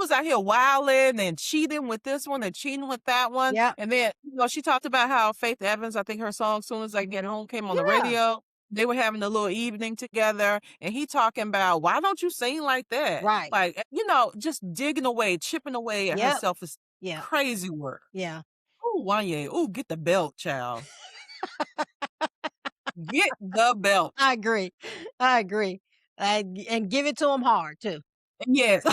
was out here wilding and cheating with this one and cheating with that one. Yep. And then, she talked about how Faith Evans, I think her song "Soon as I Get Home" came on the Yeah. radio. They were having a little evening together, and he talking about, why don't you sing like that? Right. Like, just digging away, chipping away at her Yep. self is Yeah. crazy work. Yeah. Ooh, Wanye. Ooh, get the belt, child. Get the belt. I agree. I agree. And give it to him hard too. Yes.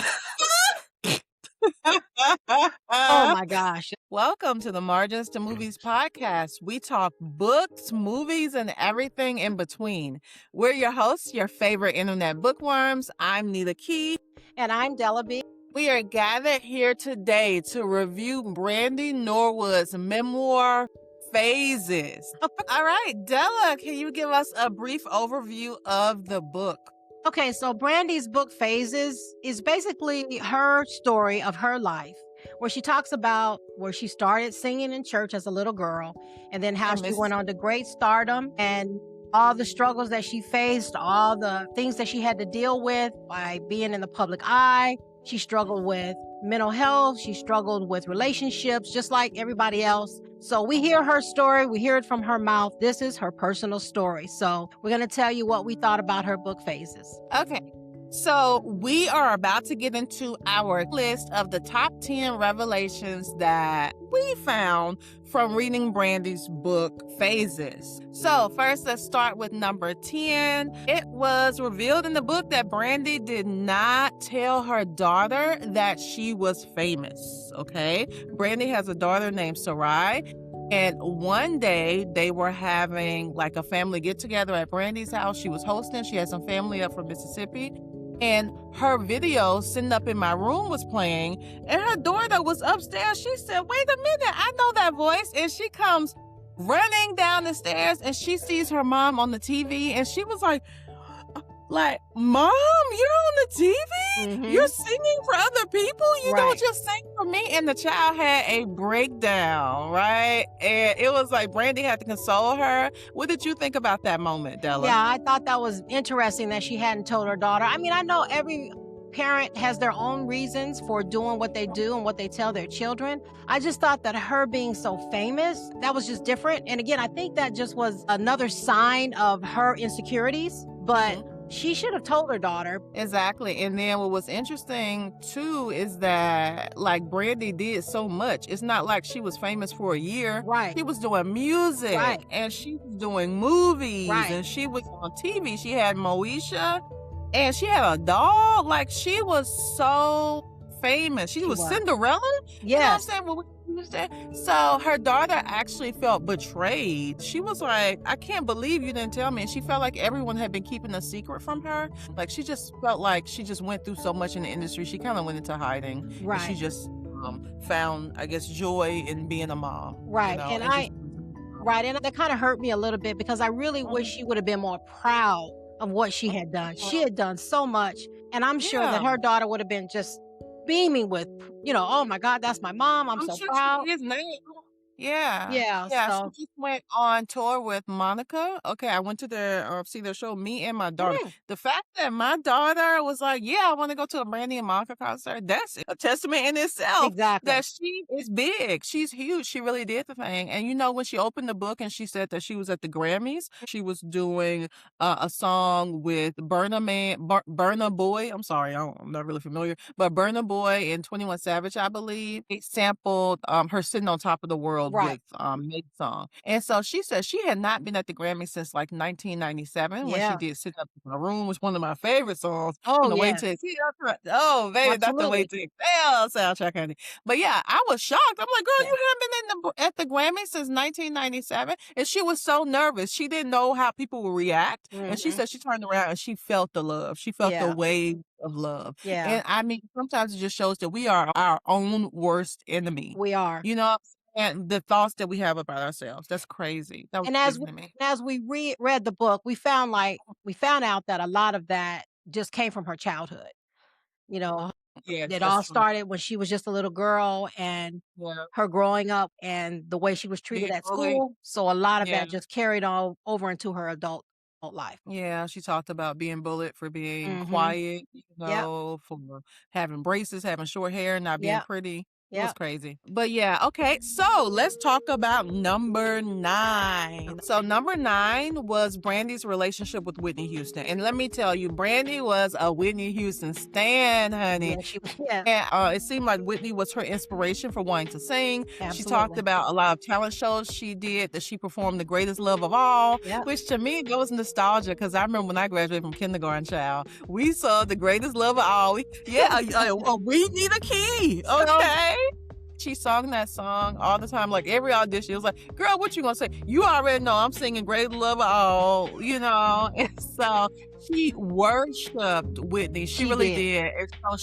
Oh my gosh. Welcome to the Margins to Movies podcast. We talk books, movies, and everything in between. We're your hosts, your favorite internet bookworms. I'm Nita Key. And I'm Della B. We are gathered here today to review Brandi Norwood's memoir, Phases. All right, Della, can you give us a brief overview of the book? Okay, so Brandy's book Phases is basically her story of her life, where she talks about where she started singing in church as a little girl, and then how she went on to great stardom and all the struggles that she faced, all the things that she had to deal with by being in the public eye. She struggled with mental health. She struggled with relationships, just like everybody else. So we hear her story. We hear it from her mouth. This is her personal story. So we're going to tell you what we thought about her book Phases. Okay. So we are about to get into our list of the top 10 revelations that we found from reading Brandi's book, Phases. So first, let's start with number 10. It was revealed in the book that Brandi did not tell her daughter that she was famous, okay? Brandi has a daughter named Sarai. And one day they were having like a family get together at Brandi's house. She was hosting. She had some family up from Mississippi. And her video sitting up in my room was playing, and her daughter was upstairs. She said, wait a minute, I know that voice. And she comes running down the stairs, and she sees her mom on the TV, and she was like, Mom, you're on the TV? Mhm. You're singing for other people? You Right. don't just sing for me? And the child had a breakdown, right? And it was like Brandi had to console her. What did you think about that moment, Della? Yeah, I thought that was interesting that she hadn't told her daughter. I mean, I know every parent has their own reasons for doing what they do and what they tell their children. I just thought that her being so famous, that was just different. And again, I think that just was another sign of her insecurities, but she should have told her daughter. Exactly. And then what was interesting too is that like Brandi did so much. It's not like she was famous for a year. Right. She was doing music Right. and she was doing movies Right. and she was on TV. She had Moesha and she had a dog. Like she was so famous. She was Cinderella. Yes. You know what I'm saying? What we understand? So her daughter actually felt betrayed. She was like, I can't believe you didn't tell me. And she felt like everyone had been keeping a secret from her. Like she just felt like she just went through so much in the industry. She kind of went into hiding. Right. And she just found, I guess, joy in being a mom. Right. And that kind of hurt me a little bit because I really wish she would have been more proud of what she had done. She had done so much. And I'm sure that her daughter would have been just beaming with, oh my God, that's my mom. I'm so sure proud. she is now. Yeah. Yeah. So she just went on tour with Monica. Okay, I went to see their show, me and my daughter. The fact that my daughter was like, yeah, I want to go to a Brandy and Monica concert, that's a testament in itself. Exactly. That she is big. She's huge. She really did the thing. And when she opened the book and she said that she was at the Grammys, she was doing a song with Burna Boy. I'm sorry, I'm not really familiar, but Burna Boy and 21 Savage, I believe. It sampled her sitting on top of the world with Meg's song. And so she said she had not been at the Grammy since like 1997 when she did Sit Up in My Room, was one of my favorite songs. Oh, yeah. Oh, baby, that's the way to excel soundtrack, honey. But yeah, I was shocked. I'm like, girl, you haven't been at the Grammy since 1997. And she was so nervous. She didn't know how people would react. And she said she turned around and she felt the love. She felt the wave of love. Yeah. And I mean, sometimes it just shows that we are our own worst enemy. We are. And the thoughts that we have about ourselves. That's crazy. That was crazy to me. As we read the book, we found out that a lot of that just came from her childhood. It all started when she was just a little girl and her growing up and the way she was treated at school. So a lot of that just carried on over into her adult life. Yeah, she talked about being bullied for being Mm-hmm. quiet, Yep. for having braces, having short hair, not being Yep. pretty. It was Yep. crazy. But yeah, okay. So let's talk about number 9. So number 9 was Brandy's relationship with Whitney Houston. And let me tell you, Brandy was a Whitney Houston stan, honey. Yeah, yeah. And it seemed like Whitney was her inspiration for wanting to sing. She talked Absolutely. about a lot of talent shows she did, that she performed The Greatest Love of All, Yep. which to me, that was nostalgia because I remember when I graduated from kindergarten, child, we saw The Greatest Love of All. We need a key, okay? She sung that song all the time, like every audition. It was like, girl, what you gonna say? You already know I'm singing Great Love of All, And so she worshipped Whitney. She really did. And so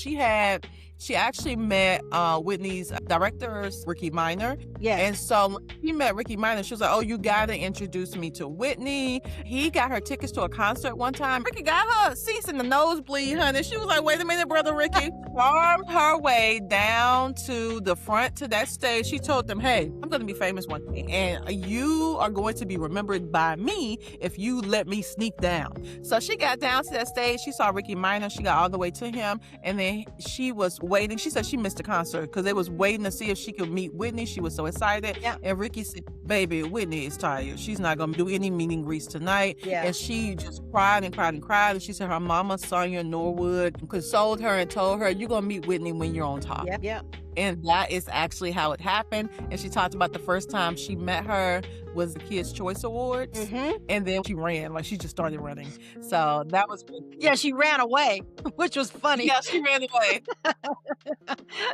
she actually met Whitney's directors, Ricky Minor. Yes. And so when she met Ricky Minor, she was like, oh, you gotta introduce me to Whitney. He got her tickets to a concert one time. Ricky got her seats in the nosebleed, honey. She was like, wait a minute, brother Ricky. Farmed her way down to the front to that stage. She told them, hey, I'm gonna be famous one day, and you are going to be remembered by me if you let me sneak down. So she got down to that stage. She saw Ricky Minor. She got all the way to him, and then she was waiting. She said she missed the concert because they was waiting to see if she could meet Whitney. She was so excited. Yep. And Ricky said, baby, Whitney is tired. She's not going to do any meet and greets tonight. Yeah. And she just cried and cried and cried. And she said her mama, Sonia Norwood, consoled her and told her, you're going to meet Whitney when you're on top. Yep. Yep. And that is actually how it happened. And she talked about the first time she met her was the Kids' Choice Awards. Mm-hmm. And then she ran, like she just started running. So that was good. Yeah, she ran away, which was funny. Yeah, she ran away.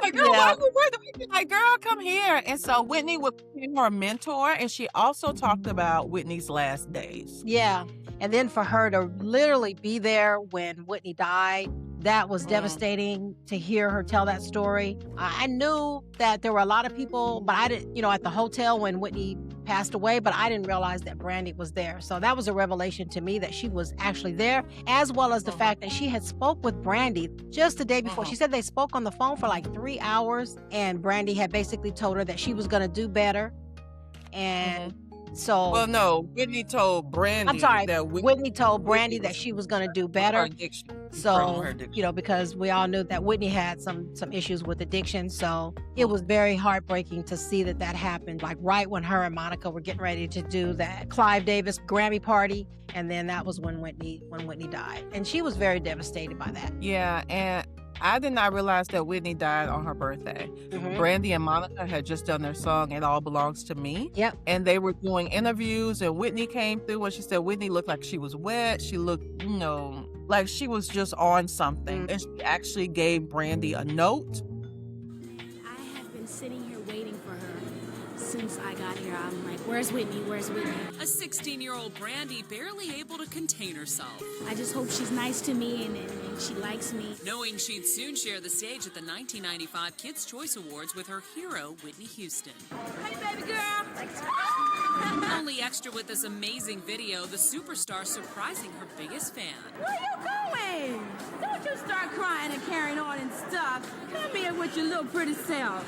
Like, girl, why you running? Like, girl, come here. And so Whitney was her mentor, and she also talked about Whitney's last days. Yeah. And then for her to literally be there when Whitney died, that was devastating to hear her tell that story. I knew that there were a lot of people, but I didn't, at the hotel when Whitney passed away, but I didn't realize that Brandy was there. So that was a revelation to me that she was actually there, as well as the fact that she had spoke with Brandy just the day before. She said they spoke on the phone for like 3 hours, and Brandy had basically told her that she was going to do better. And so, well, no, Whitney told Brandy. I'm sorry, that Whitney told Brandy that she was going to do better. So, because we all knew that Whitney had some issues with addiction. So it was very heartbreaking to see that happened, like right when her and Monica were getting ready to do that Clive Davis Grammy party. And then that was when Whitney died. And she was very devastated by that. Yeah. And I did not realize that Whitney died on her birthday. Brandy and Monica had just done their song, It All Belongs to Me. Yep. And they were doing interviews, and Whitney came through, and she said Whitney looked like she was wet. She looked, like she was just on something. And she actually gave Brandy a note. I have been sitting here waiting for her since I got here. I'm like, where's Whitney? Where's Whitney? A 16-year-old Brandy barely able to contain herself. I just hope she's nice to me and she likes me. Knowing she'd soon share the stage at the 1995 Kids' Choice Awards with her hero, Whitney Houston. Hey, baby girl. Only extra with this amazing video, the superstar surprising her biggest fan. Where you going? Don't you start crying and carrying on and stuff. Come here with your little pretty self.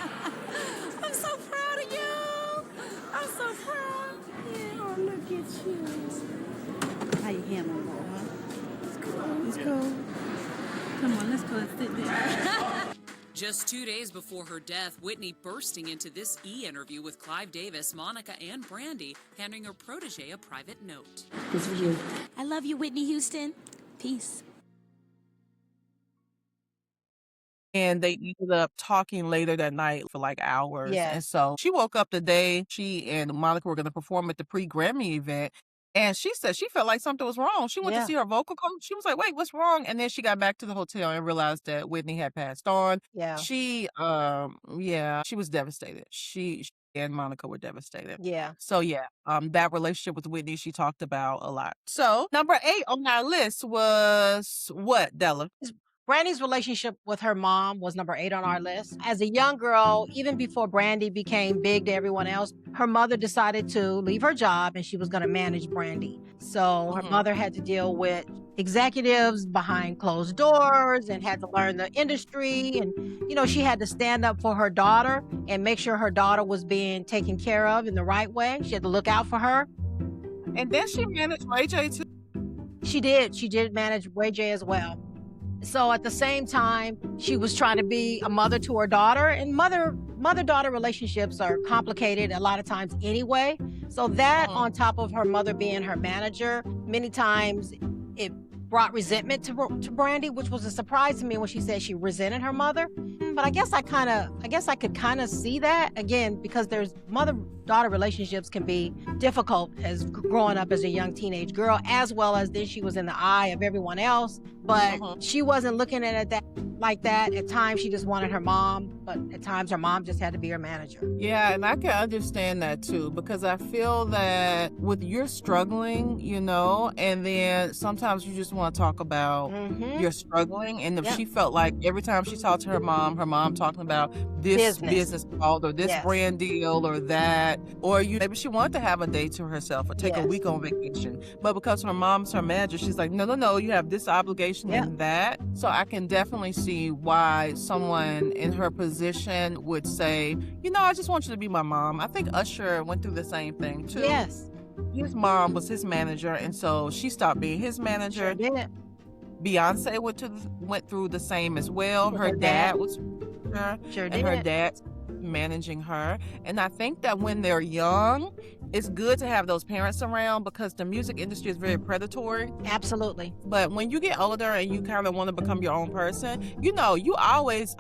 I'm so proud of you. I'm so proud. Yeah, oh, look at you. How you handling that, huh? It's cool. It's cool. Come on, let's go and sit there. Just 2 days before her death, Whitney bursting into this interview with Clive Davis, Monica, and Brandy, handing her protege a private note. This for you. I love you, Whitney Houston. Peace. And they ended up talking later that night for like hours. Yeah. And so she woke up the day she and Monica were going to perform at the pre-Grammy event. And she said she felt like something was wrong. She went to see her vocal coach. She was like, wait, what's wrong? And then she got back to the hotel and realized that Whitney had passed on. Yeah. She was devastated. She and Monica were devastated. Yeah. So that relationship with Whitney, she talked about a lot. So number 8 on our list was what, Della? Brandy's relationship with her mom was number 8 on our list. As a young girl, even before Brandy became big to everyone else, her mother decided to leave her job and she was going to manage Brandy. So her mother had to deal with executives behind closed doors and had to learn the industry. And, she had to stand up for her daughter and make sure her daughter was being taken care of in the right way. She had to look out for her. And then she managed Ray J too. She did manage Ray J as well. So at the same time, she was trying to be a mother to her daughter, and mother-daughter relationships are complicated a lot of times anyway. So that on top of her mother being her manager, many times it brought resentment to Brandi, which was a surprise to me when she said she resented her mother. But I guess I could kind of see that again, because there's mother-daughter relationships can be difficult as growing up as a young teenage girl, as well as then she was in the eye of everyone else. But she wasn't looking at it like that. At times she just wanted her mom, but at times her mom just had to be her manager. Yeah, and I can understand that too, because I feel that with you're struggling, and then sometimes you just want to talk about you're struggling. And if she felt like every time she talked to her mom talking about this business called or this brand deal or that, or maybe she wanted to have a day to herself or take a week on vacation. But because her mom's her manager, she's like, no, you have this obligation and that. So I can definitely see why someone in her position would say, I just want you to be my mom. I think Usher went through the same thing too. Yes. His mom was his manager, and so she stopped being his manager. Sure did. Beyonce went through the same as well. Her dad was her, and her dad's managing her. And I think that when they're young, it's good to have those parents around because the music industry is very predatory. Absolutely. But when you get older and you kind of want to become your own person, you always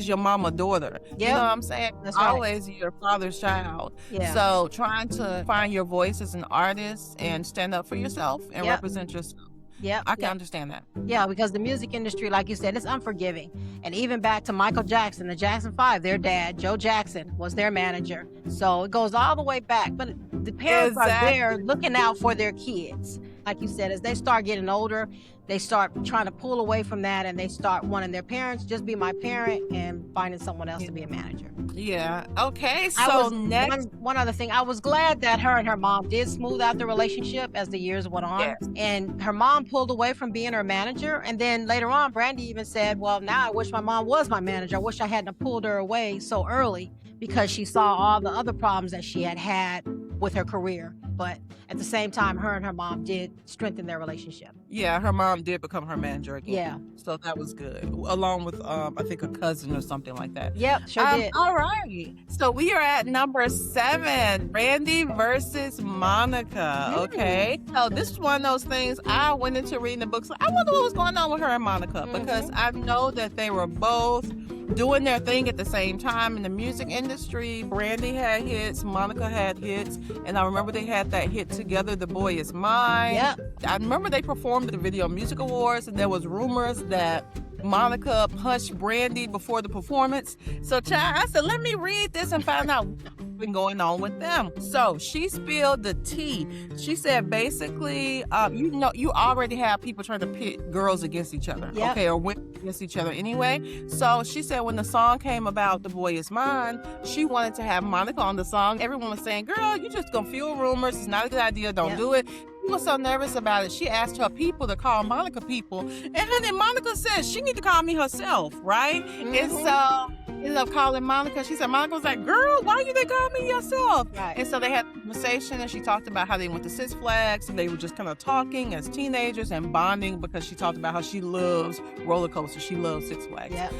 your mama daughter. Yep. You know what I'm saying? That's right. Always your father's child. Yeah. So trying to find your voice as an artist and stand up for yourself and represent yourself. Yeah, I can understand that. Yeah, because the music industry, like you said, is unforgiving. And even back to Michael Jackson, the Jackson 5, their dad, Joe Jackson, was their manager. So it goes all the way back. But the parents are there looking out for their kids. Like you said, as they start getting older, they start trying to pull away from that, and they start wanting their parents just be my parent and finding someone else to be a manager. Yeah. Okay. So next, one other thing, I was glad that her and her mom did smooth out the relationship as the years went on. Yes. And her mom pulled away from being her manager. And then later on, Brandi even said, well, now I wish my mom was my manager. I wish I hadn't pulled her away so early, because she saw all the other problems that she had with her career. But at the same time, her and her mom did strengthen their relationship. Yeah, her mom did become her manager again. Yeah. So that was good. Along with, I think, a cousin or something like that. Yep, sure did. All right. So we are at number 7, Brandy versus Monica. Okay. So this is one of those things, I went into reading the books. I wonder what was going on with her and Monica, because I know that they were both doing their thing at the same time in the music industry. Brandy had hits, Monica had hits, and I remember they had that hit together, The Boy Is Mine. Yep. I remember they performed at the Video Music Awards, and there was rumors that Monica punched Brandy before the performance. So I said, let me read this and find out what's been going on with them. So she spilled the tea. She said basically, you already have people trying to pit girls against each other, okay, or women against each other anyway. So she said when the song came about, The Boy Is Mine, she wanted to have Monica on the song. Everyone was saying, girl, you just gonna fuel rumors. It's not a good idea. Don't do it. She was so nervous about it. She asked her people to call Monica people. And then Monica said she need to call me herself, right? And so ended up calling Monica. She said, Monica was like, girl, why you didn't call me yourself? Right. And so they had a conversation, and she talked about how they went to Six Flags, and they were just kind of talking as teenagers and bonding, because she talked about how she loves roller coasters. She loves Six Flags. Yep.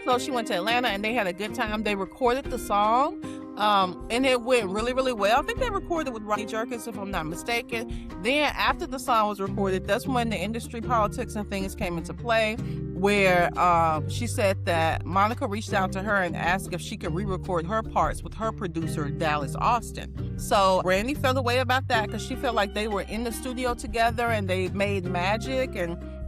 So she went to Atlanta, and they had a good time. They recorded the song. And it went really, really well. I think they recorded with Ronnie Jerkins, if I'm not mistaken. Then after the song was recorded, that's when the industry politics and things came into play, where she said that Monica reached out to her and asked if she could re-record her parts with her producer, Dallas Austin. So Brandy felt away about that because she felt like they were in the studio together and they made magic.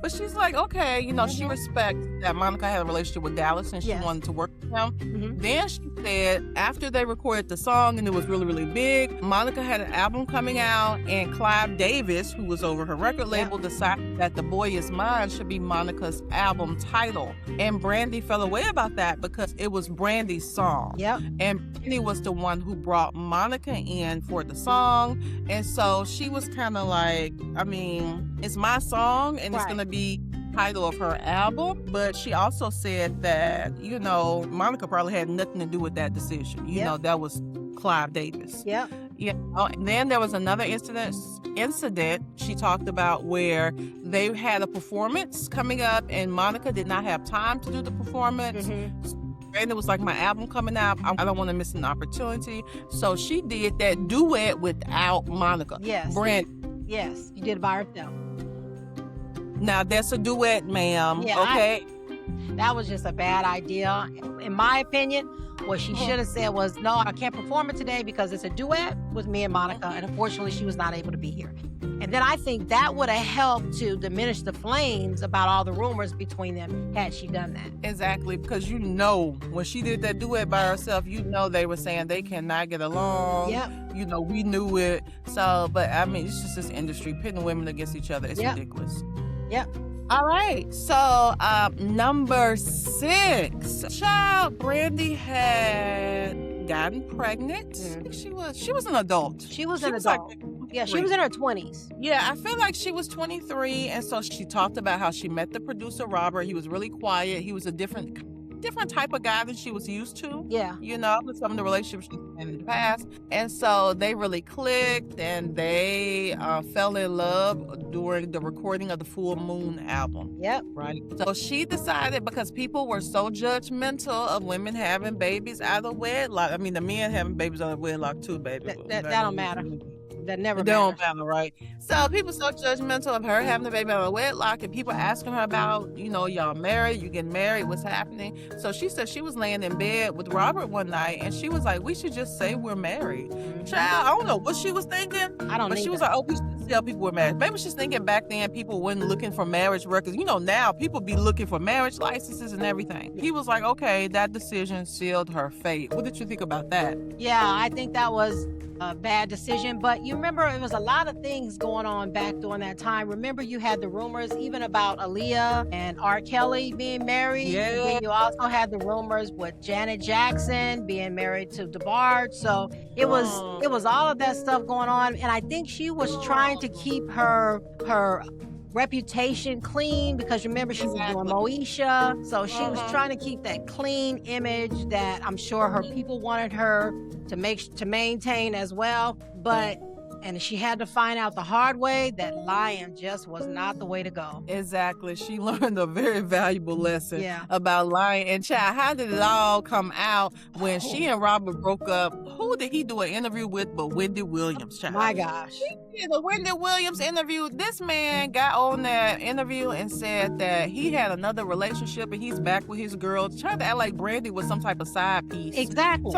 But she's like, okay, she respects that Monica had a relationship with Dallas and she wanted to work with him. Then she said after they recorded the song and it was really, really big, Monica had an album coming out, and Clive Davis, who was over her record label, decided that The Boy Is Mine should be Monica's album title. And Brandy fell away about that because it was Brandy's song. Yep. And Brandy was the one who brought Monica in for the song. And so she was kind of like, it's my song and it's going to be title of her album. But she also said that, Monica probably had nothing to do with that decision. That was Clive Davis. Yep. Yeah. Oh, and then there was another incident she talked about where they had a performance coming up and Monica did not have time to do the performance. And it was like, my album coming out, I don't want to miss an opportunity. So she did that duet without Monica. Yes. Brandy. Yes, you did it by herself. Now that's a duet, ma'am. Yeah, okay. That was just a bad idea. In my opinion, what she should have said was, no, I can't perform it today because it's a duet with me and Monica. And unfortunately, she was not able to be here. And then I think that would have helped to diminish the flames about all the rumors between them had she done that. Exactly, because when she did that duet by herself, they were saying they cannot get along. Yep. We knew it. So, but I mean, it's just this industry pitting women against each other. It's ridiculous. Yep. All right, so number 6, child, Brandy had gotten pregnant. She was an adult. She was an adult. Yeah, she was in her 20s. Yeah, I feel like she was 23, and so she talked about how she met the producer Robert. He was really quiet. He was a different type of guy than she was used to. Yeah. With some of the relationships she's been in the past. And so they really clicked and they fell in love during the recording of the Full Moon album. Yep. Right. So she decided, because people were so judgmental of women having babies out of wedlock. I mean, the men having babies out of wedlock too, baby. That don't matter. That never don't matter, right? So people so judgmental of her having a baby out of wedlock, and people asking her about, y'all married, you getting married, what's happening? So she said she was laying in bed with Robert one night, and she was like, we should just say we're married. Child, I don't know what she was thinking. But she was like, we should tell people we're married. Maybe she's thinking back then people weren't looking for marriage records. Now people be looking for marriage licenses and everything. He was like, okay, that decision sealed her fate. What did you think about that? Yeah, I think that was a bad decision, but you remember it was a lot of things going on back during that time. Remember, you had the rumors even about Aaliyah and R. Kelly being married. Yeah. And then you also had the rumors with Janet Jackson being married to DeBarge. So it was all of that stuff going on, and I think she was trying to keep her reputation clean, because remember she was doing Moesha, so she was trying to keep that clean image that I'm sure her people wanted her to maintain as well. And she had to find out the hard way that lying just was not the way to go. Exactly. She learned a very valuable lesson about lying. And child, how did it all come out when she and Robert broke up? Who did he do an interview with but Wendy Williams, child? My gosh. He did a Wendy Williams interview. This man got on that interview and said that he had another relationship and he's back with his girl. Tried to act like Brandy was some type of side piece. Exactly.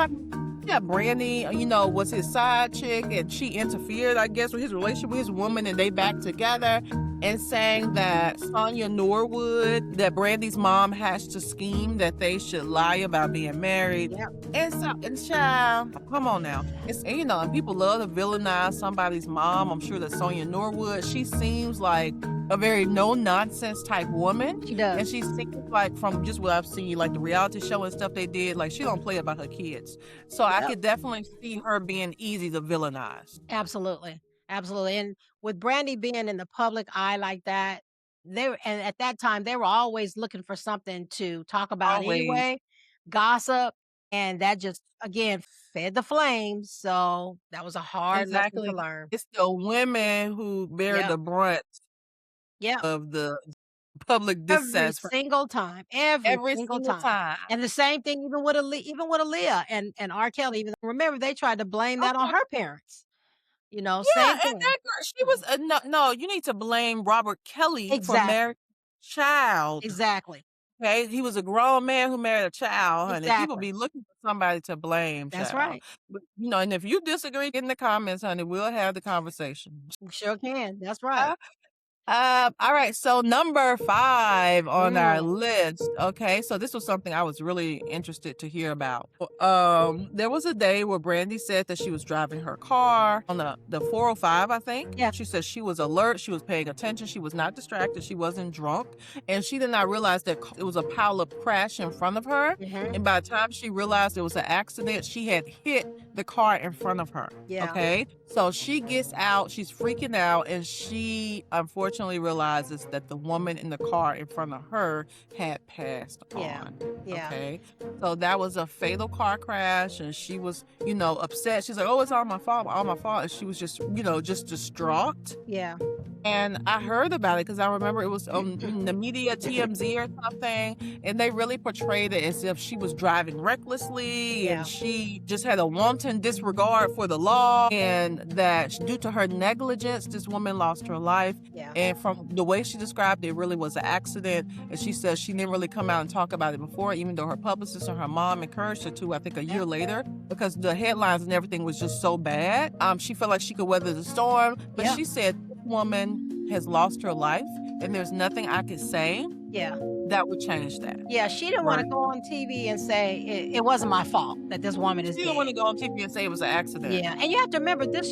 Yeah, Brandy, was his side chick, and she interfered, I guess, with his relationship with his woman, and they back together, and saying that Sonia Norwood, that Brandy's mom has to scheme that they should lie about being married. Yep. And child, come on now. And people love to villainize somebody's mom. I'm sure that Sonia Norwood, she seems like a very no-nonsense type woman. She does. And she seems like, from just what I've seen, like the reality show and stuff they did, like she don't play about her kids. So I could definitely see her being easy to villainize. Absolutely. Absolutely. And with Brandy being in the public eye like that, and at that time they were always looking for something to talk about anyway, gossip, and that just again fed the flames. So that was a hard lesson to learn. It's the women who bear the brunt of the public dissatisfaction. Every single time. And the same thing even with Aaliyah and R. Kelly. Even remember, they tried to blame that on her parents. Same thing. And that girl, she was no. You need to blame Robert Kelly for marrying a child. Exactly. Okay, he was a grown man who married a child, honey. People be looking for somebody to blame. That's child. right. But, and if you disagree in the comments, honey, we'll have the conversation. We sure can. That's right. All right, so number 5 on our list. Okay, so this was something I was really interested to hear about. There was a day where Brandy said that she was driving her car on the 405, I think. Yeah. She said she was alert, she was paying attention, she was not distracted, she wasn't drunk, and she did not realize that it was a pile of crash in front of her. And by the time she realized it was an accident, she had hit the car in front of her. Yeah. Okay, so she gets out, she's freaking out, and she unfortunately unfortunately realizes that the woman in the car in front of her had passed on. Yeah. Okay. So that was a fatal car crash, and she was, upset. She's like, oh, it's all my fault, all my fault. And she was just, just distraught. Yeah. And I heard about it because I remember it was on the media, TMZ or something, and they really portrayed it as if she was driving recklessly and she just had a wanton disregard for the law, and that due to her negligence, this woman lost her life. Yeah. And from the way she described it, it really was an accident. And she says she didn't really come out and talk about it before, even though her publicist and her mom encouraged her to, I think, a year later, because the headlines and everything was just so bad. She felt like she could weather the storm, but she said, woman has lost her life, and there's nothing I could say that would change that. Yeah, she didn't want to go on TV and say it wasn't my fault that this woman is dead. She didn't want to go on TV and say it was an accident. Yeah, and you have to remember this.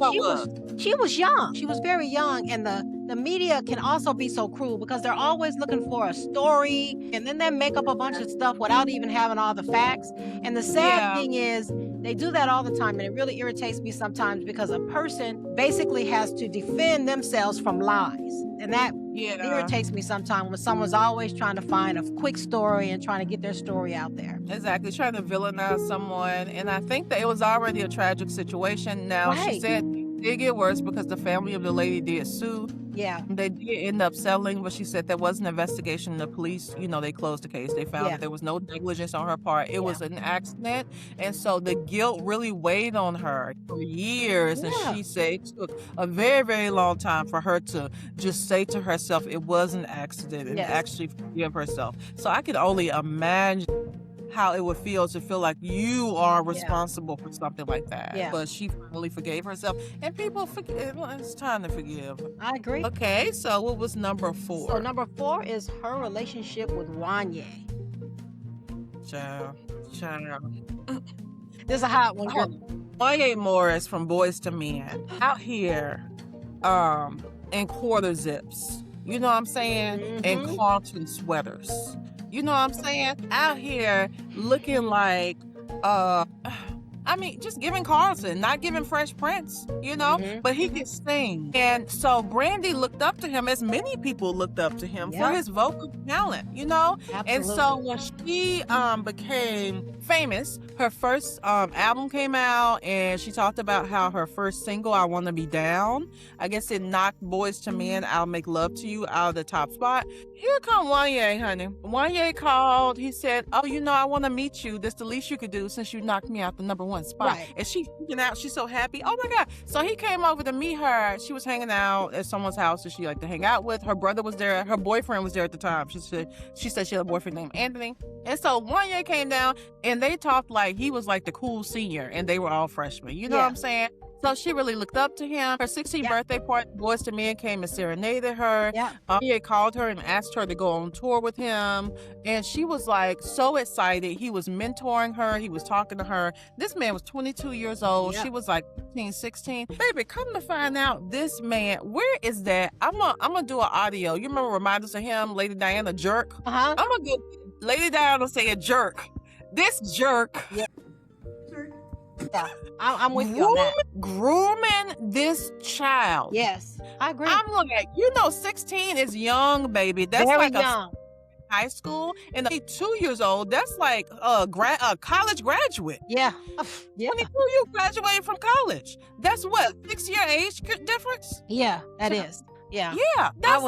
She was young. She was very young, and the media can also be so cruel because they're always looking for a story, and then they make up a bunch of stuff without even having all the facts. And the sad thing is, they do that all the time, and it really irritates me sometimes because a person basically has to defend themselves from lies. And that irritates me sometimes when someone's always trying to find a quick story and trying to get their story out there. Exactly, trying to villainize someone. And I think that it was already a tragic situation. Now, she said it did get worse because the family of the lady did sue. Yeah. They did end up settling, but she said there was an investigation. The police, they closed the case. They found that there was no negligence on her part. It was an accident. And so the guilt really weighed on her for years. And she said it took a very, very long time for her to just say to herself it was an accident and actually forgive herself. So I could only imagine how it would feel to feel like you are responsible for something like that. Yeah. But she finally forgave herself. And people forgive. Well, it's time to forgive. I agree. Okay, so what was number 4? So number 4 is her relationship with Wanye. Child. This is a hot one. Wanye Morris from Boys to Men out here in quarter zips. You know what I'm saying? And Carlton sweaters. You know what I'm saying? Out here looking like, just giving Carlton, not giving Fresh Prince, but he could sing. And so Brandy looked up to him, as many people looked up to him for his vocal talent, Absolutely. And so when she became famous, her first album came out, and she talked about how her first single, I Wanna Be Down, I guess it knocked Boys to Men, I'll Make Love to You out of the top spot. Here come Wanye, honey. Wanye called. He said, oh, I want to meet you. That's the least you could do since you knocked me out the number 1 spot. Right. And she's freaking out. She's so happy. Oh, my God. So he came over to meet her. She was hanging out at someone's house that she liked to hang out with. Her brother was there. Her boyfriend was there at the time. She said she had a boyfriend named Anthony. And so Wanye came down, and they talked like he was like the cool senior, and they were all freshmen. You know what I'm saying? So she really looked up to him. Her 16th birthday party, Boys to Men came and serenaded her. He called her and asked her to go on tour with him. And she was like so excited. He was mentoring her. He was talking to her. This man was 22 years old. She was like 15, 16. Baby, come to find out, this man, where is that? I'm gonna do an audio. You remember Remind Us of Him, Lady Diana, Jerk? I'm gonna get Lady Diana say a jerk. This jerk. Yeah, I'm with you on that. Grooming this child. Yes, I agree. I'm like, 16 is young, baby. That's very like young. High school, and 2 years old. That's like a college graduate. Yeah. 22, you graduated from college. That's what, 6-year age difference? Yeah, that is. Yeah. Yeah, that's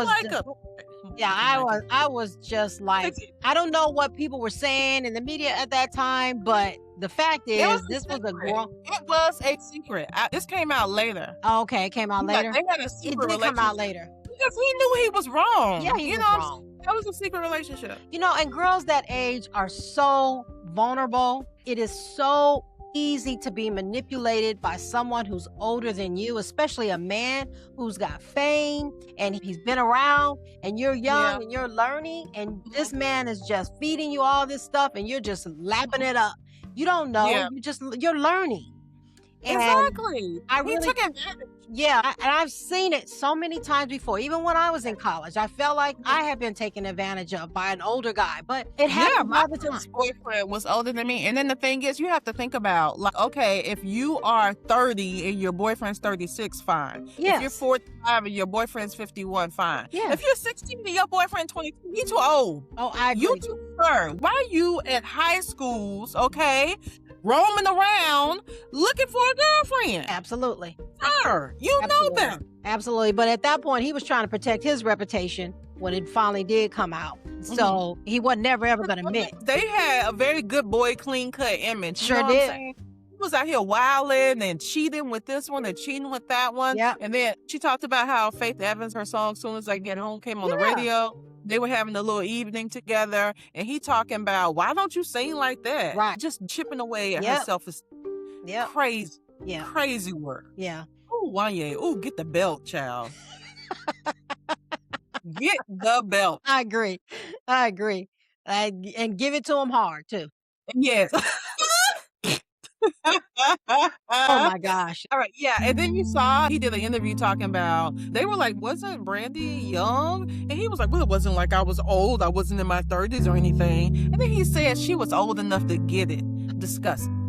I was just like, I don't know what people were saying in the media at that time, but the fact is, this was a girl. It was a secret. This came out later. Oh, okay, it came out later. They had a secret It did come out later. Because he knew he was wrong. Yeah, he was wrong. That was a secret relationship. And girls that age are so vulnerable. It is so easy to be manipulated by someone who's older than you, especially a man who's got fame and he's been around, and you're young and you're learning, and this man is just feeding you all this stuff and you're just lapping it up. You don't know. You're learning. And exactly. He took advantage. And I've seen it so many times before. Even when I was in college, I felt like I had been taken advantage of by an older guy, but it happens my all the time. ex-boyfriend was older than me. And then the thing is, you have to think about, like, okay, if you are 30 and your boyfriend's 36, fine. If you're 45 and your boyfriend's 51, fine. If you're 16 and your boyfriend 22, you too old. Oh, I agree. You too young. Why are you at high schools, okay, roaming around looking for a girlfriend? Absolutely. Sir, you know better. Absolutely. But at that point, he was trying to protect his reputation when it finally did come out. So he was never, ever going to admit. They had a very good boy, clean cut image. Sure did. He was out here wilding and cheating with this one and cheating with that one. Yep. And then she talked about how Faith Evans, her song, Soon As I Get Home, came on the radio. They were having a little evening together. And he talking about, why don't you sing like that? Right. Just chipping away at her self-esteem. Yeah. Crazy. Yeah. Crazy work. Yeah. Ooh, Wanye. Ooh, get the belt, child. Get the belt. I agree. And give it to him hard, too. Yes. Oh my gosh. All right, yeah. And then you saw he did an interview talking about, they were like, wasn't Brandy young? And he was like, well, it wasn't like I was old. I wasn't in my 30s or anything. And then he said she was old enough to get it. Disgusting.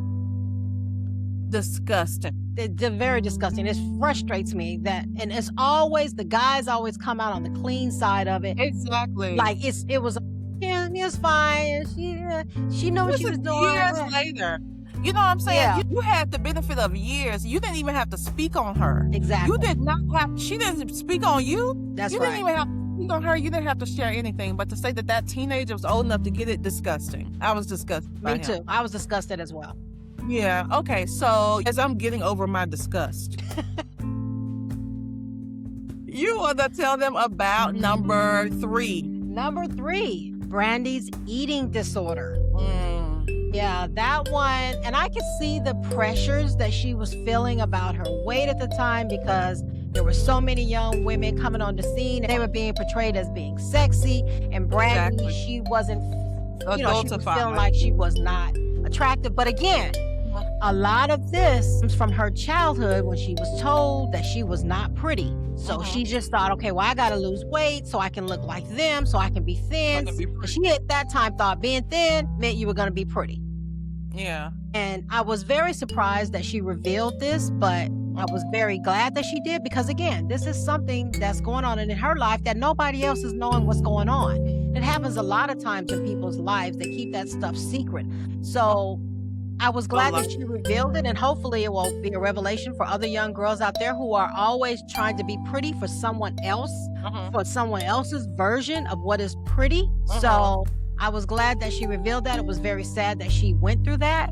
They're very disgusting. It frustrates me that, and it's always, the guys always come out on the clean side of it. Exactly. Like it was fine. She knew what she was doing. Years later. You know what I'm saying? Yeah. You had the benefit of years. You didn't even have to speak on her. Exactly. You did not have, she didn't speak on you. That's you right. Didn't even have to speak on her. You didn't have to share anything. But to say that that teenager was old enough to get it, disgusting. I was disgusted by Me too. I was disgusted as well. Yeah. Okay. So as I'm getting over my disgust, you want to tell them about number 3. Number 3, Brandy's eating disorder. Yeah, that one. And I could see the pressures that she was feeling about her weight at the time, because there were so many young women coming on the scene and they were being portrayed as being sexy. And Brandy, she wasn't, she was feeling like she was not attractive. But again, a lot of this comes from her childhood when she was told that she was not pretty. So she just thought, okay, well, I got to lose weight so I can look like them, so I can be thin. She at that time thought being thin meant you were going to be pretty. Yeah. And I was very surprised that she revealed this, but I was very glad that she did, because again, this is something that's going on in her life that nobody else is knowing what's going on. It happens a lot of times in people's lives. They keep that stuff secret. So I was glad that she revealed it, and hopefully it will be a revelation for other young girls out there who are always trying to be pretty for someone else, for someone else's version of what is pretty. So I was glad that she revealed that. It was very sad that she went through that,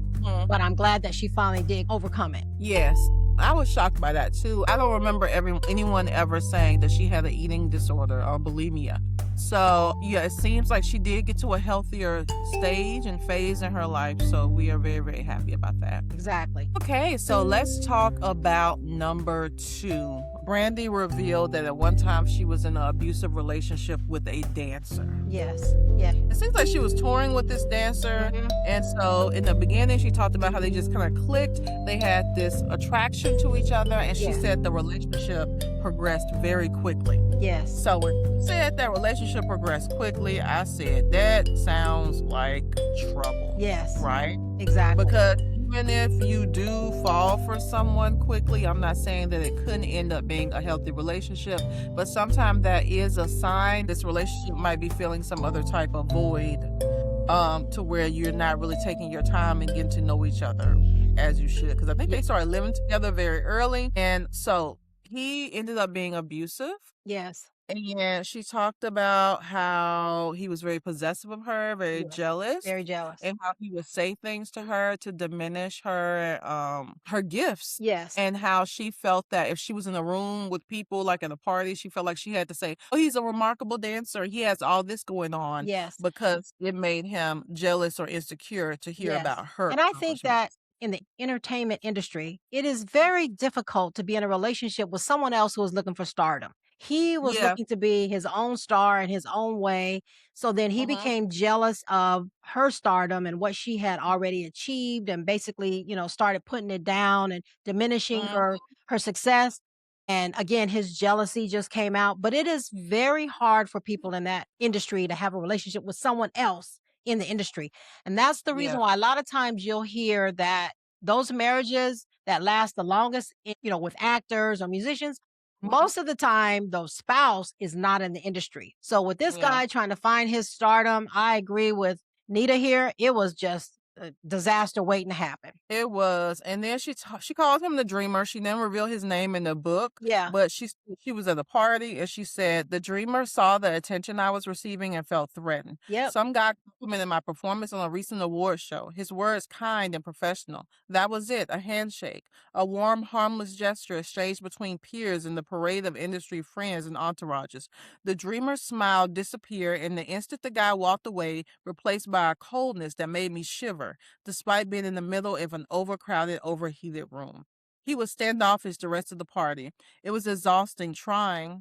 but I'm glad that she finally did overcome it. Yes. I was shocked by that too. I don't remember anyone ever saying that she had an eating disorder or bulimia. So yeah, it seems like she did get to a healthier stage and phase in her life. So we are very, very happy about that. Exactly. Okay, so let's talk about number 2. Brandy revealed that at one time she was in an abusive relationship with a dancer. Yes. Yeah. It seems like she was touring with this dancer. And so in the beginning, she talked about how they just kind of clicked. They had this attraction to each other. And she said the relationship progressed very quickly. Yes. So when she said that relationship progressed quickly, I said, that sounds like trouble. Yes. Right? Exactly. Because even if you do fall for someone quickly, I'm not saying that it couldn't end up being a healthy relationship, but sometimes that is a sign this relationship might be feeling some other type of void, to where you're not really taking your time and getting to know each other as you should. Because I think they started living together very early, and so he ended up being abusive. Yes. And she talked about how he was very possessive of her, very jealous. Very jealous. And how he would say things to her to diminish her gifts. Yes. And how she felt that if she was in a room with people, like at a party, she felt like she had to say, oh, he's a remarkable dancer. He has all this going on. Yes. Because it made him jealous or insecure to hear about her. And I think that in the entertainment industry, it is very difficult to be in a relationship with someone else who is looking for stardom. He was looking to be his own star in his own way. So then he became jealous of her stardom and what she had already achieved, and basically, started putting it down and diminishing her success. And again, his jealousy just came out. But it is very hard for people in that industry to have a relationship with someone else in the industry. And that's the reason Yeah. why a lot of times you'll hear that those marriages that last the longest, with actors or musicians, most of the time, the spouse is not in the industry. So with this Yeah. guy trying to find his stardom, I agree with Nita here. It was just a disaster waiting to happen. It was, and then she called him the dreamer. She didn't reveal his name in the book, Yeah. but she was at a party and she said the dreamer saw the attention I was receiving and felt threatened. Yep. Some guy complimented my performance on a recent award show. His words kind and professional. That was it, a handshake, a warm, harmless gesture exchanged between peers in the parade of industry friends and entourages. The dreamer's smile disappeared, and the instant the guy walked away, replaced by a coldness that made me shiver, despite being in the middle of an overcrowded, overheated room. He was standoffish the rest of the party. It was exhausting, trying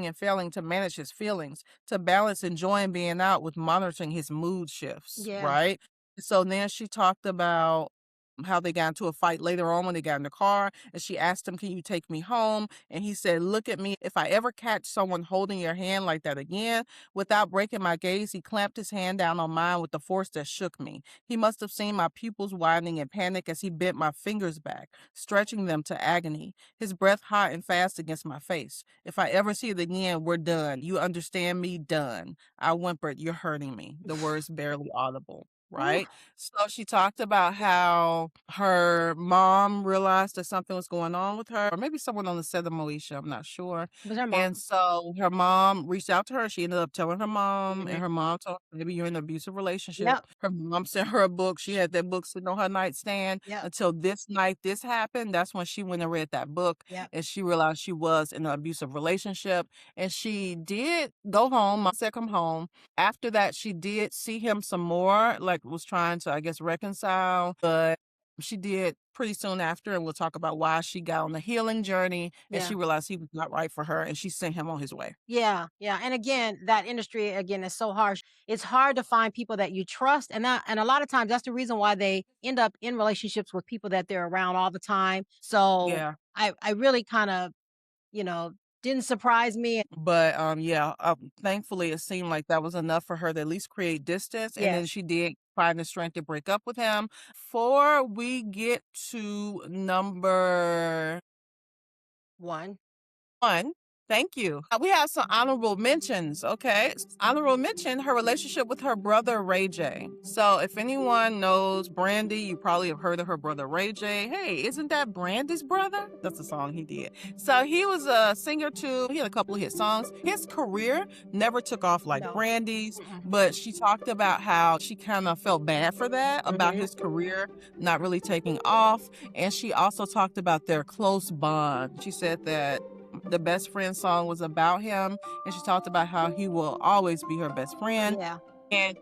and failing to manage his feelings, to balance enjoying being out with monitoring his mood shifts, Yeah. right? So then she talked about how they got into a fight later on when they got in the car, and she asked him, "Can you take me home?" And he said, "Look at me. If I ever catch someone holding your hand like that again," without breaking my gaze, he clamped his hand down on mine with the force that shook me. He must have seen my pupils widening in panic as he bent my fingers back, stretching them to agony, his breath hot and fast against my face. "If I ever see it again, we're done. You understand me? Done." I whimpered, "You're hurting me." The words barely audible. Right? So she talked about how her mom realized that something was going on with her, or maybe someone on the set of Moesha, I'm not sure. It was her mom. And so her mom reached out to her. She ended up telling her mom, Mhm. and her mom told her, "Maybe you're in an abusive relationship." Yep. Her mom sent her a book. She had that book sitting on her nightstand Yep. until this night this happened. That's when she went and read that book, Yep. and she realized she was in an abusive relationship. And she did go home. Mom said, "Come home." After that, she did see him some more, like was trying to, I guess, reconcile, but she did pretty soon after, and we'll talk about why she got on the healing journey, and Yeah. she realized he was not right for her, and she sent him on his way. Yeah, yeah. And again, that industry again is so harsh. It's hard to find people that you trust. And a lot of times that's the reason why they end up in relationships with people that they're around all the time. So Yeah. I really kind of, didn't surprise me. But yeah, thankfully it seemed like that was enough for her to at least create distance, and then Yes. she did find the strength to break up with him. Before we get to number One. one. Thank you. We have some honorable mentions, okay? Honorable mention, her relationship with her brother, Ray J. So if anyone knows Brandy, you probably have heard of her brother, Ray J. Hey, isn't that Brandy's brother? That's a song he did. So he was a singer too. He had a couple of hit songs. His career never took off like No. Brandy's, Mm-mm. but she talked about how she kind of felt bad for that, about Mhm. his career not really taking off. And she also talked about their close bond. She said that the best friend song was about him, and she talked about how he will always be her best friend. Yeah. And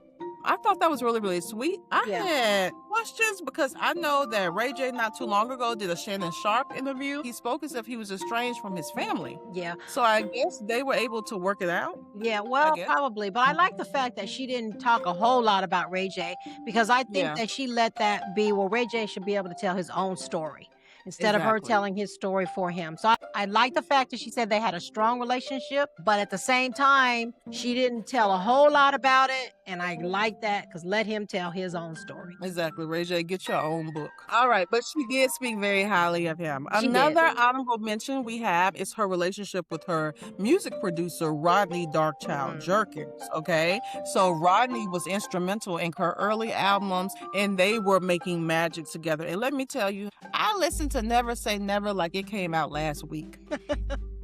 I thought that was really, really sweet. I Yeah. had questions because I know that Ray J not too long ago did a Shannon Sharp interview. He spoke as if he was estranged from his family. Yeah. So I guess they were able to work it out. Yeah, well, guess. probably. But I like the fact that she didn't talk a whole lot about Ray J because I think Yeah. that she let that be. Well, Ray J should be able to tell his own story instead of her Exactly. telling his story for him. So I like the fact that she said they had a strong relationship, but at the same time, she didn't tell a whole lot about it. And I like that because let him tell his own story. Exactly, Ray J, get your own book. All right, but she did speak very highly of him. She did. Another honorable mention we have is her relationship with her music producer, Rodney Darkchild Jerkins, okay? So Rodney was instrumental in her early albums, and they were making magic together. And let me tell you, I listened to Never Say Never like it came out last week.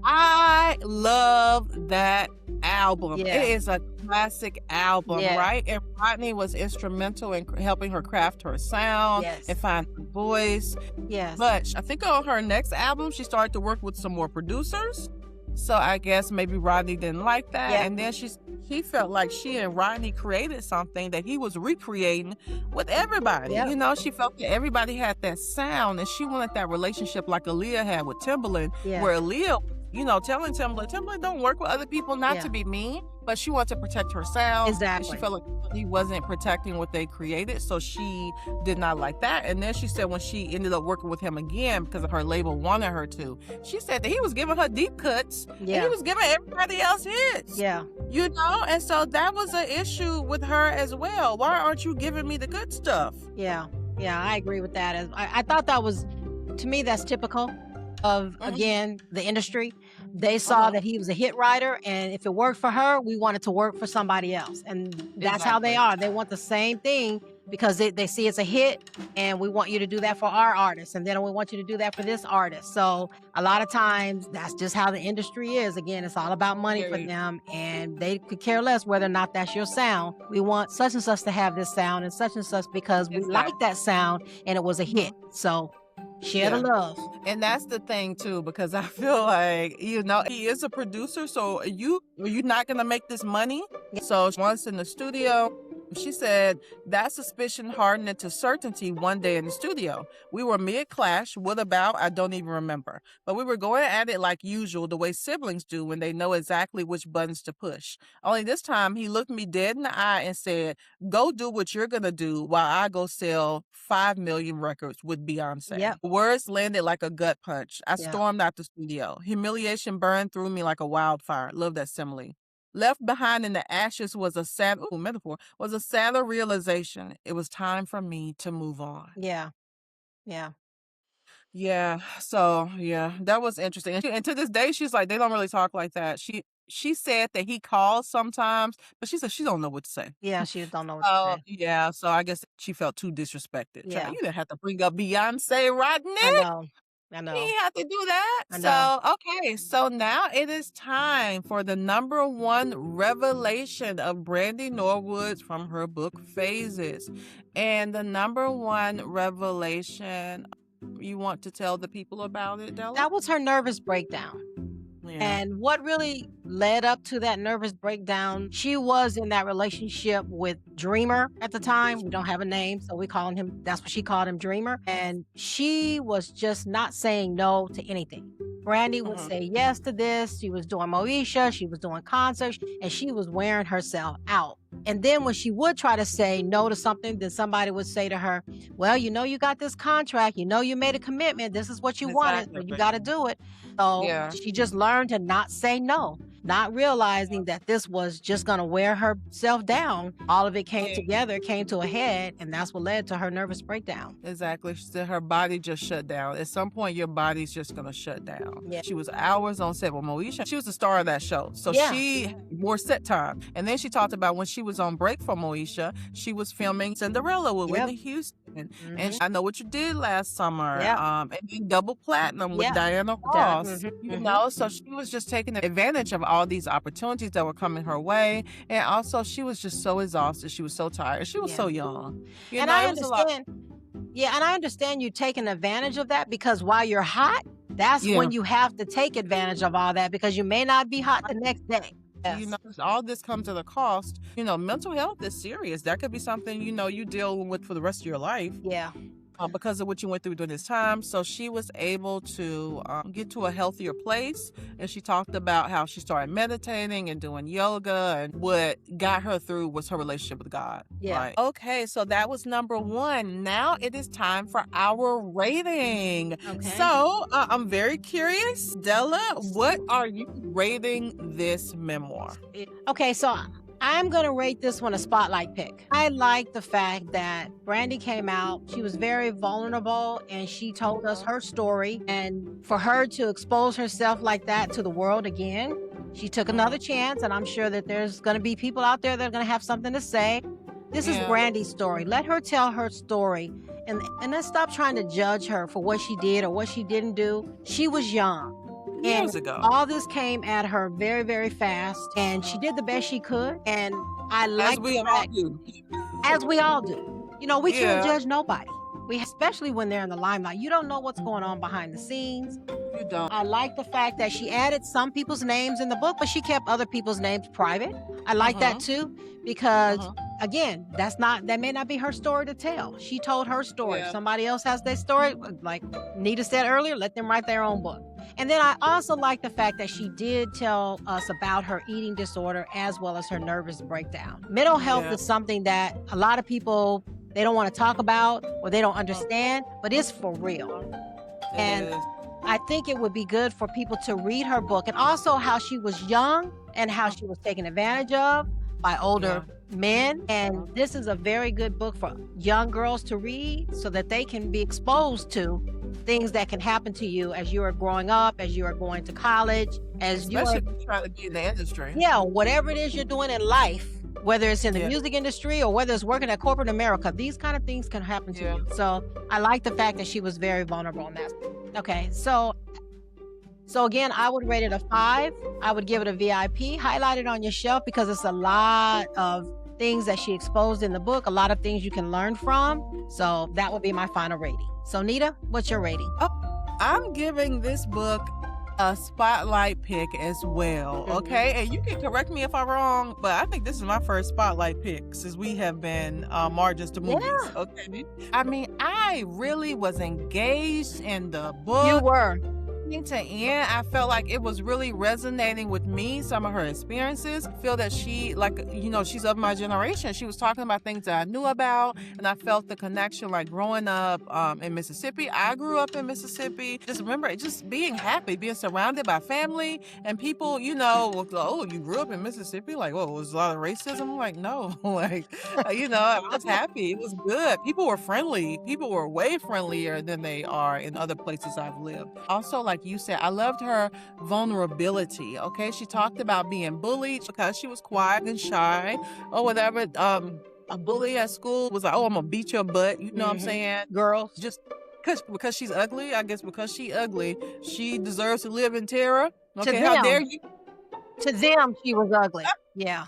I love that album. Yeah. It is a classic album, Yeah. right? And Rodney was instrumental in helping her craft her sound Yes. and find her voice. Yes. But I think on her next album, she started to work with some more producers. So I guess maybe Rodney didn't like that. Yeah. And then she felt like she and Rodney created something that he was recreating with everybody. Yeah. You know, she felt that everybody had that sound, and she wanted that relationship like Aaliyah had with Timbaland, Yeah. where Aaliyah was telling Timberlake, don't work with other people, not to be mean, but she wanted to protect her sound. Exactly. And she felt like he wasn't protecting what they created, so she did not like that. And then she said when she ended up working with him again because her label wanted her to, she said that he was giving her deep cuts and he was giving everybody else hits. Yeah. And so that was an issue with her as well. Why aren't you giving me the good stuff? Yeah, I agree with that. I thought that was, to me, that's typical of, again, the industry. They saw that he was a hit writer, and if it worked for her, we want it to work for somebody else. And that's how they are. They want the same thing because they see it's a hit, and we want you to do that for our artist, and then we want you to do that for this artist. So a lot of times, that's just how the industry is. Again, it's all about money for them, and they could care less whether or not that's your sound. We want such and such to have this sound and such because we like that sound, and it was a hit. So share the love. And that's the thing too, because I feel like, he is a producer, so you're not gonna make this money. So once in the studio, she said that suspicion hardened into certainty one day in the studio. We were mid-clash. What about? I don't even remember. But we were going at it like usual, the way siblings do when they know exactly which buttons to push. Only this time, he looked me dead in the eye and said, go do what you're going to do while I go sell 5 million records with Beyonce. Yep. Words landed like a gut punch. I stormed out the studio. Humiliation burned through me like a wildfire. Love that simile. Left behind in the ashes was a sad realization. It was time for me to move on. Yeah. So that was interesting. And to this day, she's like, they don't really talk like that. She said that he calls sometimes, but she said she don't know what to say. Yeah, she don't know what to say. Yeah, so I guess she felt too disrespected. Yeah. You didn't have to bring up Beyonce right now. I know. You didn't have to do that. I know. So, okay. So now it is time for the number one revelation of Brandi Norwood from her book, Phases. And the number one revelation, you want to tell the people about it, Della? That was her nervous breakdown. Yeah. And what really led up to that nervous breakdown, she was in that relationship with Dreamer at the time. We don't have a name, so that's what she called him, Dreamer. And she was just not saying no to anything. Brandy would say yes to this. She was doing Moesha, she was doing concerts, and she was wearing herself out. And then when she would try to say no to something, then somebody would say to her, well, you got this contract, you made a commitment, this is what you wanted, so you got to do it. So she just learned to not say no, not realizing that this was just going to wear herself down. All of it came together, came to a head, and that's what led to her nervous breakdown. Exactly. She said her body just shut down. At some point, your body's just going to shut down. Yeah. She was hours on set with Moesha. She was the star of that show. So she had more set time. And then she talked about when she was on break from Moesha, she was filming Cinderella with Whitney Houston. And I Know What You Did Last Summer. And then Double Platinum with Diana Ross. So she was just taking advantage of all these opportunities that were coming her way. And also, she was just so exhausted. She was so tired. She was so young. I understand. And I understand you taking advantage of that because while you're hot, that's when you have to take advantage of all that because you may not be hot the next day. Yes. All this comes at a cost. Mental health is serious. That could be something, you deal with for the rest of your life. Yeah. Because of what you went through during this time. So she was able to get to a healthier place. And she talked about how she started meditating and doing yoga. And what got her through was her relationship with God. Yeah. Right? Okay, so that was number one. Now it is time for our rating. Okay. So I'm very curious. Della, what are you rating this memoir? Okay, so I'm going to rate this one a spotlight pick. I like the fact that Brandy came out. She was very vulnerable and she told us her story. And for her to expose herself like that to the world again, she took another chance. And I'm sure that there's going to be people out there that are going to have something to say. This is Brandy's story. Let her tell her story. And let's stop trying to judge her for what she did or what she didn't do. She was young. Years ago. All this came at her very, very fast, and she did the best she could. And I like as we all do. As we all do. We can't judge nobody. Especially when they're in the limelight. You don't know what's going on behind the scenes. You don't. I like the fact that she added some people's names in the book, but she kept other people's names private. I like that too, because again, that may not be her story to tell. She told her story. If somebody else has their story, like Nita said earlier, let them write their own book. And then I also like the fact that she did tell us about her eating disorder as well as her nervous breakdown. Mental health is something that a lot of people, they don't want to talk about or they don't understand, but it's for real. And I think it would be good for people to read her book, and also how she was young and how she was taken advantage of by older men. And this is a very good book for young girls to read so that they can be exposed to things that can happen to you as you are growing up, as you are going to college, as you are trying to be in the industry. Yeah, whatever it is you're doing in life, whether it's in the music industry or whether it's working at corporate America, these kind of things can happen to you. So I like the fact that she was very vulnerable on that. Okay, so again, I would rate it a 5. I would give it a VIP, highlight it on your shelf, because it's a lot of things that she exposed in the book, a lot of things you can learn from. So that would be my final rating. So Nita, what's your rating? I'm giving this book a spotlight pick as well. Okay, and you can correct me if I'm wrong, but I think this is my first spotlight pick since we have been margins to movies. Okay, I mean, I really was engaged in the book. You were. To end, I felt like it was really resonating with me, some of her experiences. I feel that she, like, you know, she's of my generation. She was talking about things that I knew about, and I felt the connection, like growing up in Mississippi. I grew up in Mississippi. Just remember, just being happy, being surrounded by family and people, you know, oh, you grew up in Mississippi? Like, oh, was a lot of racism? I'm like, no, like, you know, I was happy. It was good. People were friendly. People were way friendlier than they are in other places I've lived. Also, like you said, I loved her vulnerability. Okay, she talked about being bullied because she was quiet and shy or whatever. A bully at school was like, "Oh, I'm gonna beat your butt." You know what I'm saying? Girls, just because she's ugly. I guess because she's ugly, she deserves to live in terror. Okay, how dare you? To them, she was ugly. Yeah,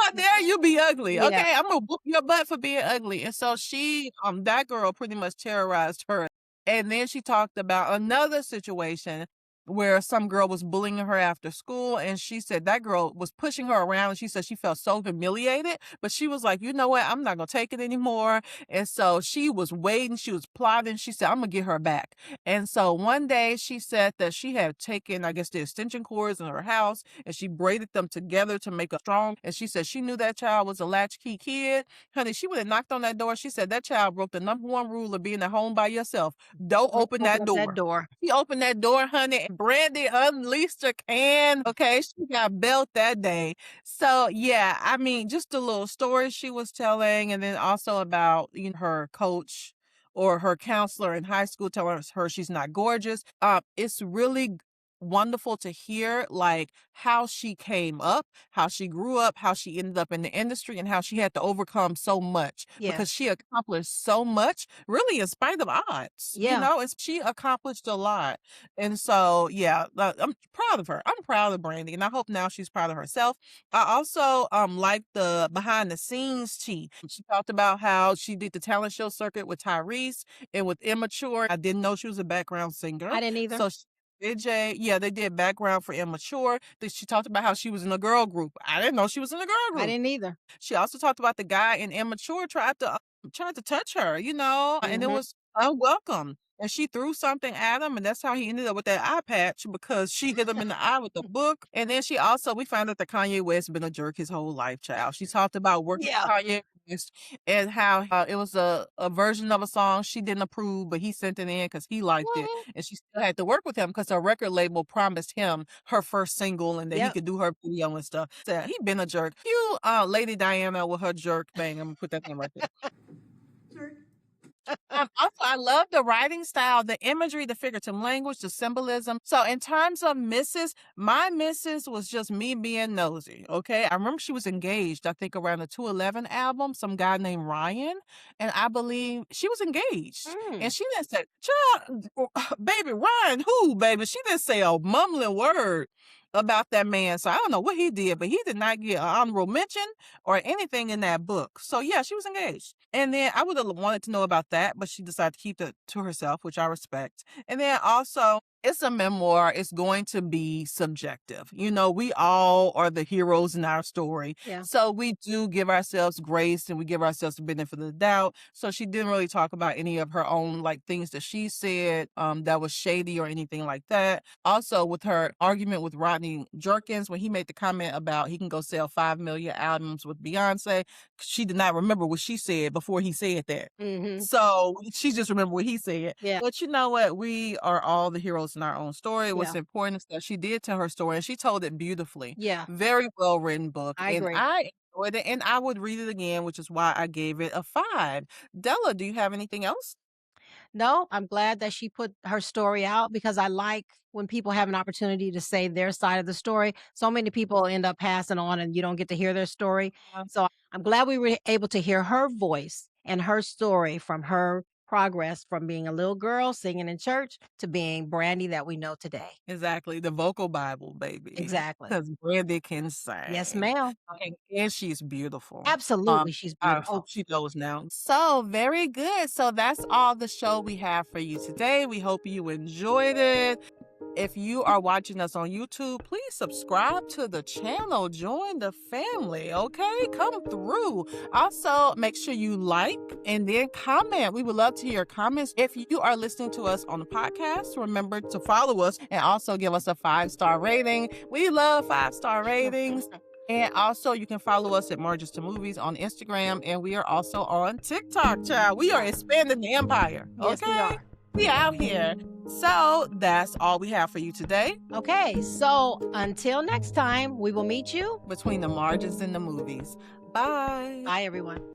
how dare you be ugly? Okay, I'm gonna whoop your butt for being ugly. And so she, that girl pretty much terrorized her. And then she talked about another situation where some girl was bullying her after school, and she said that girl was pushing her around, and she said she felt so humiliated, but she was like, you know what, I'm not gonna take it anymore. And so she was waiting, she was plotting. She said, I'm gonna get her back. And so one day she said that she had taken, I guess, the extension cords in her house, and she braided them together to make a strong, and she said she knew that child was a latchkey kid. Honey, she would have knocked on that door. She said that child broke the #1 rule of being at home by yourself. Don't open that door. She opened that door, honey. Brandy unleashed her can. Okay, she got belt that day. So yeah, I mean, just the little stories she was telling, and then also about, you know, her coach or her counselor in high school telling her she's not gorgeous. It's really wonderful to hear, like, how she came up, how she grew up, how she ended up in the industry, and how she had to overcome so much because she accomplished so much, really in spite of odds. You know, she accomplished a lot. And so, yeah, I'm proud of her. I'm proud of Brandy, and I hope now she's proud of herself. I also like the behind the scenes tea. She talked about how she did the talent show circuit with Tyrese and with Immature. I didn't know she was a background singer. I didn't either. So they did background for Immature. She talked about how she was in a girl group. I didn't know she was in a girl group. I didn't either. She also talked about the guy in Immature tried to touch her, you know, and it was unwelcome. And she threw something at him, and that's how he ended up with that eye patch, because she hit him in the eye with the book. And then we found out that Kanye West been a jerk his whole life, child. She talked about working with Kanye West and how it was a version of a song she didn't approve, but he sent it in because he liked it. And she still had to work with him because her record label promised him her first single and that he could do her video and stuff. So he been a jerk. You, Lady Diana with her jerk thing. I'm gonna put that in right there. Also, I love the writing style, the imagery, the figurative language, the symbolism. So in terms of misses, my misses was just me being nosy, okay? I remember she was engaged, I think around the 211 album, some guy named Ryan, and I believe she was engaged. And she didn't say, child, baby, Ryan, who, baby? She didn't say a mumbling word about that man. So I don't know what he did, but he did not get an honorable mention or anything in that book. So yeah, she was engaged. And then I would have wanted to know about that, but she decided to keep it to herself, which I respect. And then also it's a memoir. It's going to be subjective. You know, we all are the heroes in our story. Yeah. So we do give ourselves grace and we give ourselves the benefit of the doubt. So she didn't really talk about any of her own like things that she said that was shady or anything like that. Also, with her argument with Rodney Jerkins, when he made the comment about he can go sell 5 million albums with Beyonce, she did not remember what she said before he said that. Mm-hmm. So she just remembered what he said. Yeah. But you know what? We are all the heroes in our own story. What's important is that she did tell her story and she told it beautifully. Yeah. Very well written book. I agree. And I enjoyed it and I would read it again, which is why I gave it a 5. Della, do you have anything else? No, I'm glad that she put her story out because I like when people have an opportunity to say their side of the story. So many people end up passing on and you don't get to hear their story. So I'm glad we were able to hear her voice and her story from her progress from being a little girl singing in church to being Brandy that we know today. Exactly. The vocal Bible, baby. Exactly. Because Brandy can sing. Yes, ma'am. And she's beautiful. Absolutely, she's I beautiful. hope she knows now. So, very good. So, that's all the show we have for you today. We hope you enjoyed it. If you are watching us on YouTube, please subscribe to the channel. Join the family, okay? Come through. Also, make sure you like and then comment. We would love to hear your comments. If you are listening to us on the podcast, remember to follow us and also give us a 5-star rating. We love 5-star ratings. And also, you can follow us at Marges to Movies on Instagram, and we are also on TikTok, child. We are expanding the empire, okay? Yes, we are. We out here. So that's all we have for you today. Okay, so until next time, we will meet you. Between the margins and the movies. Bye. Bye, everyone.